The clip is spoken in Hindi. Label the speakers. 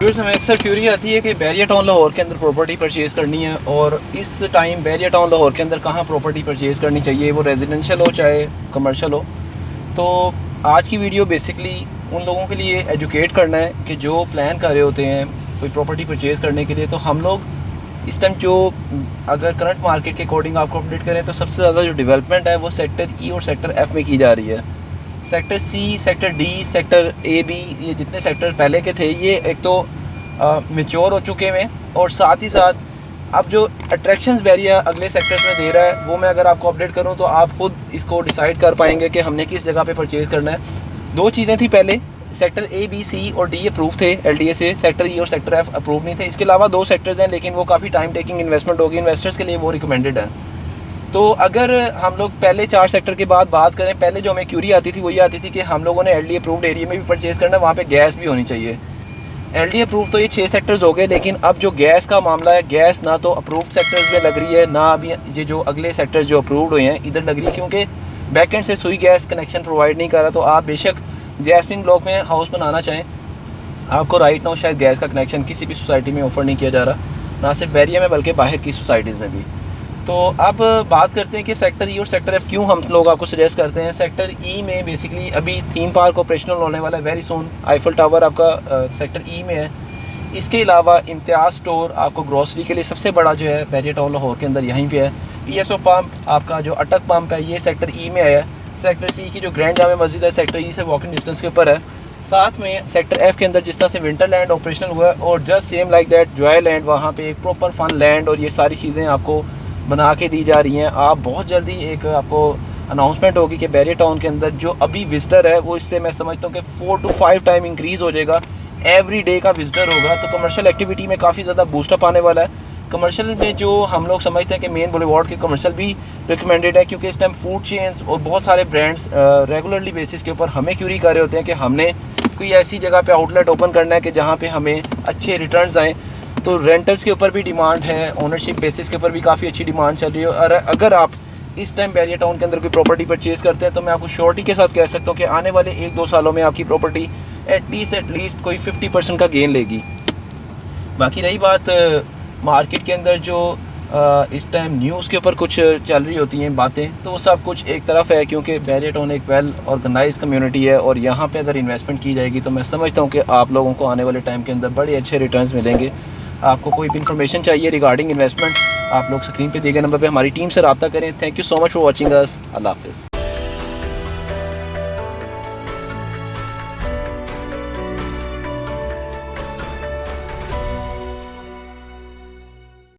Speaker 1: व्यूअर्स, हमें अक्सर क्यूरी आती है कि बैरिया टाउन लाहौर के अंदर प्रॉपर्टी परचेज़ करनी है और इस टाइम बैरिया टाउन लाहौर के अंदर कहाँ प्रॉपर्टी परचेज़ करनी चाहिए, वो रेजिडेंशियल हो चाहे कमर्शियल हो। तो आज की वीडियो बेसिकली उन लोगों के लिए एजुकेट करना है कि जो प्लान कर रहे होते हैं कोई प्रॉपर्टी परचेज़ करने के लिए। तो हम लोग इस टाइम जो अगर करंट मार्केट के अकॉर्डिंग आपको अपडेट करें तो सबसे ज़्यादा जो डेवलपमेंट है वो सेक्टर ई और सेक्टर एफ़ में की जा रही है। Sector C, sector D, sector A B, ये जितने सेक्टर पहले के थे ये एक तो मेच्योर हो चुके हैं और साथ ही साथ अब जो अट्रैक्शंस बैरिया अगले सेक्टर्स में दे रहा है वो मैं अगर आपको अपडेट करूं तो आप खुद इसको डिसाइड कर पाएंगे कि हमने किस जगह पे परचेज़ करना है। दो चीज़ें थी पहले, सेक्टर ए बी सी और डी अप्रूव थे LDA से, सेक्टर ई और सेक्टर एफ अप्रूव नहीं थे। इसके अलावा दो सेक्टर्स हैं लेकिन वो काफ़ी टाइम टेकिंग इन्वेस्टमेंट होगी, इन्वेस्टर्स के लिए वो रिकमेंडेड है। तो अगर हम लोग पहले 4 सेक्टर के बाद बात करें, पहले जो हमें क्यूरी आती थी वो ये आती थी कि हम लोगों ने LDA अप्रूव्ड एरिया में भी परचेज़ करना है, वहाँ पे गैस भी होनी चाहिए। LDA अप्रूव तो ये 6 सेक्टर्स हो गए, लेकिन अब जो गैस का मामला है, गैस ना तो अप्रूव्ड सेक्टर्स में लग रही है ना अभी ये जो अगले सेक्टर्स जो अप्रूव्ड हुए हैं इधर लग रही है, क्योंकि बैकएंड से सुई गैस कनेक्शन प्रोवाइड नहीं कर रहा। तो आप बेशक जैस्मिन ब्लॉक में हाउस बनाना चाहें, आपको राइट नाउ शायद गैस का कनेक्शन किसी भी सोसाइटी में ऑफ़र नहीं किया जा रहा, ना सिर्फ बैरिया में बल्कि बाहर की सोसाइटीज़ में भी। तो अब बात करते हैं कि सेक्टर ई और सेक्टर एफ क्यों हम लोग आपको सजेस्ट करते हैं। सेक्टर ई में बेसिकली अभी थीम पार्क ऑपरेशनल होने वाला है वेरी सून, आईफल टावर आपका सेक्टर ई में है। इसके अलावा इम्तियाज़ स्टोर आपको ग्रॉसरी के लिए सबसे बड़ा जो है बैरिया टाउन लाहौर के अंदर यहीं पे है। PSO पंप आपका जो अटक पंप है ये सेक्टर ई में आया है। सेक्टर सी की जो ग्रैंड जामे मस्जिद है सेक्टर ई से वॉकिंग डिस्टेंस के ऊपर है। साथ में सेक्टर एफ के अंदर जिस तरह से विंटर लैंड ऑपरेशनल हुआ है और just same like that Joy land, वहाँ पे एक प्रॉपर फन लैंड और ये सारी चीज़ें आपको बना के दी जा रही हैं। आप बहुत जल्दी एक आपको अनाउंसमेंट होगी कि बैरिया टाउन के अंदर जो अभी विजिटर है वो इससे मैं समझता हूँ कि 4 to 5 टाइम इंक्रीज़ हो जाएगा, एवरी डे का विजिटर होगा। तो कमर्शियल एक्टिविटी में काफ़ी ज़्यादा बूस्टअप आने वाला है। कमर्शियल में जो हम लोग समझते हैं कि मेन बुलेवार्ड के कमर्शियल भी रिकमेंडेड है, क्योंकि इस टाइम फूड चेन्स और बहुत सारे ब्रांड्स रेगुलरली बेसिस के ऊपर हमें क्यूरी कर रहे होते हैं कि हमने कोई ऐसी जगह पे आउटलेट ओपन करना है कि जहाँ पे हमें अच्छे रिटर्न्स आएँ। तो रेंटल्स के ऊपर भी डिमांड है, ओनरशिप बेसिस के ऊपर भी काफ़ी अच्छी डिमांड चल रही है। और अगर आप इस टाइम बैरिया टाउन के अंदर कोई प्रॉपर्टी परचेज़ करते हैं तो मैं आपको श्योरिटी के साथ कह सकता हूँ कि आने वाले 1-2 सालों में आपकी प्रॉपर्टी एटलीस्ट कोई 50% का गेन लेगी। बाकी रही बात मार्केट के अंदर जो इस टाइम न्यूज़ के ऊपर कुछ चल रही होती हैं बातें, तो वो सब कुछ एक तरफ है, क्योंकि बैरिया टाउन एक वेल ऑर्गेनाइज कम्युनिटी है और यहाँ पे अगर इन्वेस्टमेंट की जाएगी तो मैं समझता हूँ कि आप लोगों को आने वाले टाइम के अंदर बड़े अच्छे रिटर्न्स मिलेंगे। आपको कोई भी इन्फॉर्मेशन चाहिए रिगार्डिंग इन्वेस्टमेंट, आप लोग स्क्रीन पे दिए गए नंबर पे हमारी टीम से रब्ता करें। Thank you so much for watching us. अल्लाह हाफ़िज़।